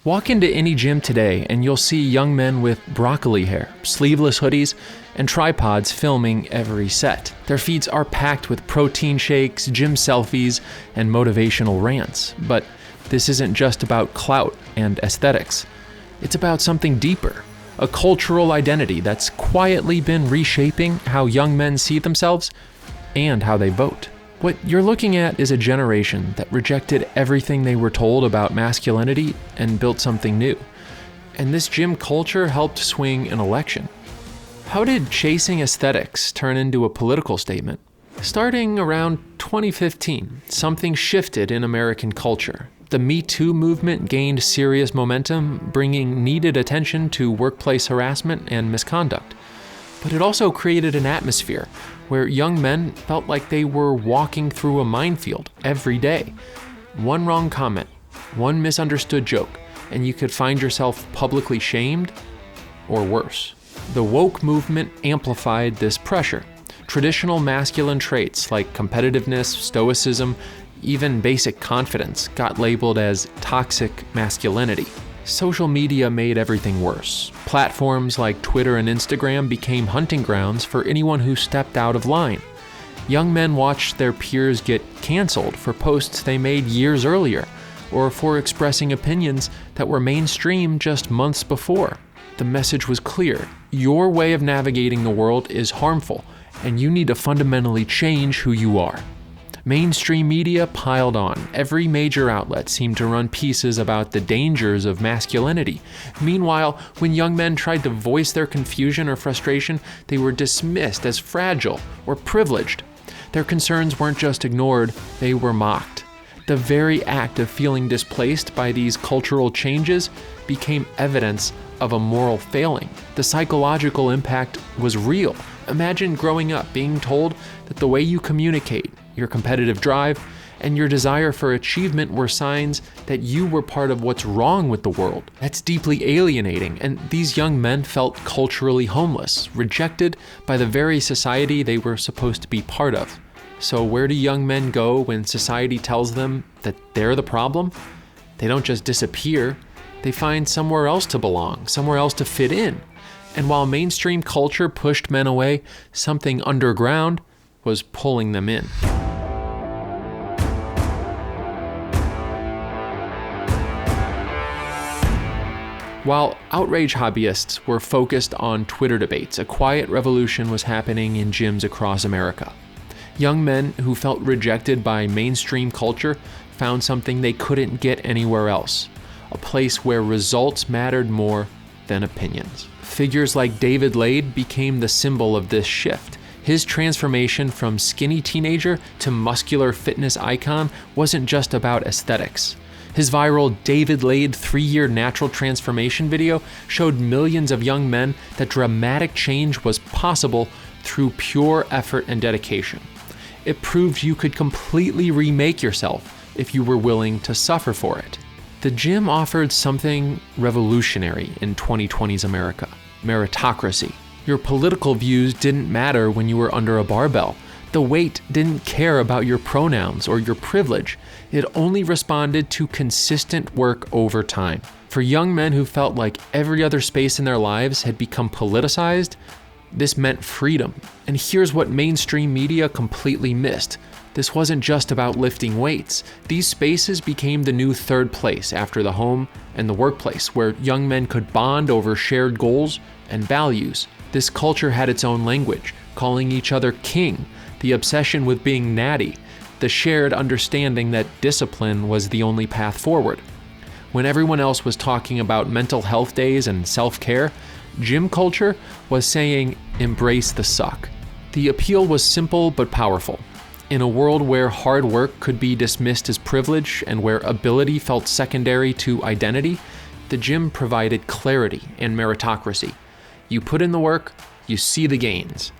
Walk into any gym today and you'll see young men with broccoli hair, sleeveless hoodies, and tripods filming every set. Their feeds are packed with protein shakes, gym selfies, and motivational rants. But this isn't just about clout and aesthetics. It's about something deeper, a cultural identity that's quietly been reshaping how young men see themselves and how they vote. What you're looking at is a generation that rejected everything they were told about masculinity and built something new. And this gym culture helped swing an election. How did chasing aesthetics turn into a political statement? Starting around 2015, something shifted in American culture. The Me Too movement gained serious momentum, bringing needed attention to workplace harassment and misconduct. But it also created an atmosphere where young men felt like they were walking through a minefield every day. One wrong comment, one misunderstood joke, and you could find yourself publicly shamed, or worse. The woke movement amplified this pressure. Traditional masculine traits like competitiveness, stoicism, even basic confidence got labeled as toxic masculinity. Social media made everything worse. Platforms like Twitter and Instagram became hunting grounds for anyone who stepped out of line. Young men watched their peers get canceled for posts they made years earlier, or for expressing opinions that were mainstream just months before. The message was clear: your way of navigating the world is harmful, and you need to fundamentally change who you are. Mainstream media piled on. Every major outlet seemed to run pieces about the dangers of masculinity. Meanwhile, when young men tried to voice their confusion or frustration, they were dismissed as fragile or privileged. Their concerns weren't just ignored, they were mocked. The very act of feeling displaced by these cultural changes became evidence of a moral failing. The psychological impact was real. Imagine growing up being told that the way you communicate, your competitive drive, and your desire for achievement were signs that you were part of what's wrong with the world. That's deeply alienating, and these young men felt culturally homeless, rejected by the very society they were supposed to be part of. So where do young men go when society tells them that they're the problem? They don't just disappear, they find somewhere else to belong, somewhere else to fit in. And while mainstream culture pushed men away, something underground was pulling them in. While outrage hobbyists were focused on Twitter debates, a quiet revolution was happening in gyms across America. Young men who felt rejected by mainstream culture found something they couldn't get anywhere else, a place where results mattered more than opinions. Figures like David Lade became the symbol of this shift. His transformation from skinny teenager to muscular fitness icon wasn't just about aesthetics. His viral David Lade 3-year natural transformation video showed millions of young men that dramatic change was possible through pure effort and dedication. It proved you could completely remake yourself if you were willing to suffer for it. The gym offered something revolutionary in 2020's America: meritocracy. Your political views didn't matter when you were under a barbell. The weight didn't care about your pronouns or your privilege. It only responded to consistent work over time. For young men who felt like every other space in their lives had become politicized, this meant freedom. And here's what mainstream media completely missed. This wasn't just about lifting weights. These spaces became the new third place after the home and the workplace, where young men could bond over shared goals and values. This culture had its own language, calling each other king, the obsession with being natty, the shared understanding that discipline was the only path forward. When everyone else was talking about mental health days and self-care, gym culture was saying, embrace the suck. The appeal was simple but powerful. In a world where hard work could be dismissed as privilege and where ability felt secondary to identity, the gym provided clarity and meritocracy. You put in the work, you see the gains.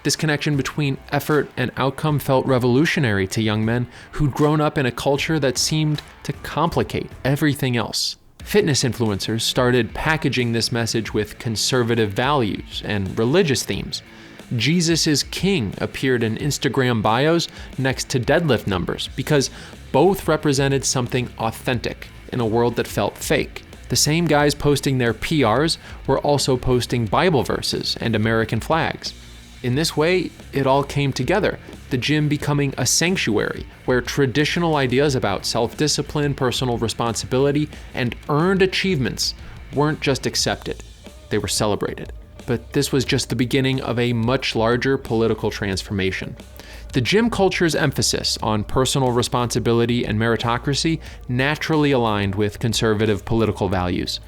This connection between effort and outcome felt revolutionary to young men who'd grown up in a culture that seemed to complicate everything else. Fitness influencers started packaging this message with conservative values and religious themes. Jesus is King appeared in Instagram bios next to deadlift numbers because both represented something authentic in a world that felt fake. The same guys posting their PRs were also posting Bible verses and American flags. In this way, it all came together, the gym becoming a sanctuary where traditional ideas about self-discipline, personal responsibility, and earned achievements weren't just accepted, they were celebrated. But this was just the beginning of a much larger political transformation. The gym culture's emphasis on personal responsibility and meritocracy naturally aligned with conservative political values.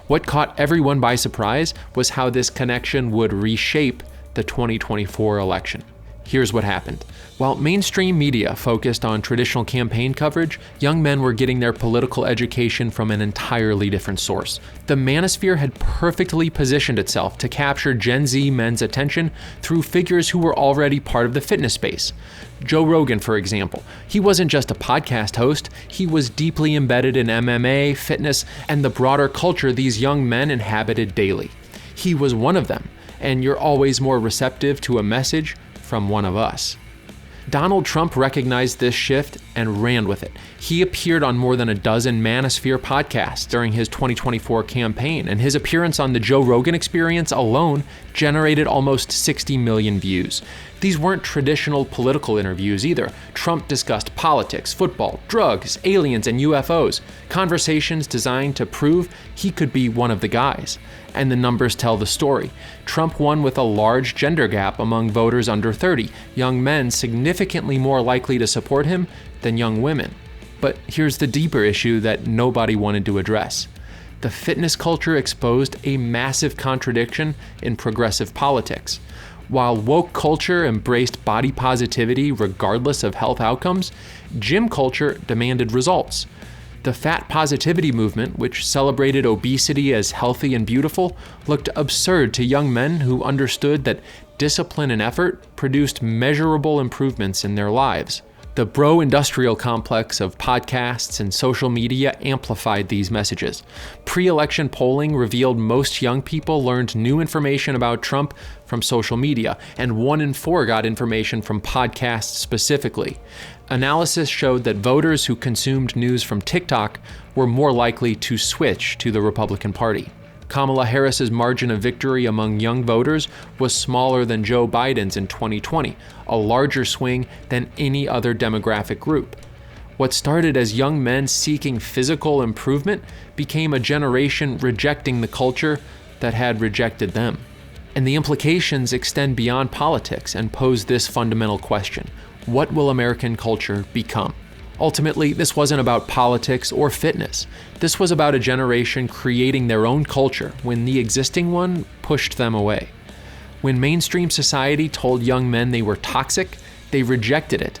What caught everyone by surprise was how this connection would reshape the 2024 election. Here's what happened. While mainstream media focused on traditional campaign coverage, young men were getting their political education from an entirely different source. The manosphere had perfectly positioned itself to capture Gen Z men's attention through figures who were already part of the fitness space. Joe Rogan, for example, he wasn't just a podcast host, he was deeply embedded in MMA, fitness, and the broader culture these young men inhabited daily. He was one of them, and you're always more receptive to a message from one of us. Donald Trump recognized this shift and ran with it. He appeared on more than a dozen Manosphere podcasts during his 2024 campaign, and his appearance on the Joe Rogan Experience alone generated almost 60 million views. These weren't traditional political interviews either. Trump discussed politics, football, drugs, aliens, and UFOs, conversations designed to prove he could be one of the guys. And the numbers tell the story. Trump won with a large gender gap among voters under 30, young men significantly more likely to support him than young women. But here's the deeper issue that nobody wanted to address. The fitness culture exposed a massive contradiction in progressive politics. While woke culture embraced body positivity regardless of health outcomes, gym culture demanded results. The fat positivity movement, which celebrated obesity as healthy and beautiful, looked absurd to young men who understood that discipline and effort produced measurable improvements in their lives. The bro-industrial complex of podcasts and social media amplified these messages. Pre-election polling revealed most young people learned new information about Trump from social media, and 1 in 4 got information from podcasts specifically. Analysis showed that voters who consumed news from TikTok were more likely to switch to the Republican Party. Kamala Harris's margin of victory among young voters was smaller than Joe Biden's in 2020, a larger swing than any other demographic group. What started as young men seeking physical improvement became a generation rejecting the culture that had rejected them. And the implications extend beyond politics and pose this fundamental question: what will American culture become? Ultimately, this wasn't about politics or fitness. This was about a generation creating their own culture when the existing one pushed them away. When mainstream society told young men they were toxic, they rejected it,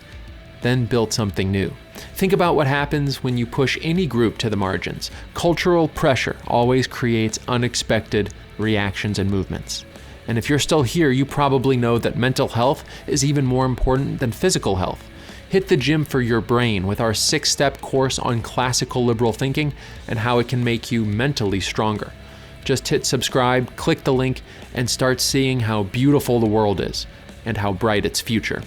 then built something new. Think about what happens when you push any group to the margins. Cultural pressure always creates unexpected reactions and movements. And if you're still here, you probably know that mental health is even more important than physical health. Hit the gym for your brain with our 6-step course on classical liberal thinking and how it can make you mentally stronger. Just hit subscribe, click the link, and start seeing how beautiful the world is and how bright its future.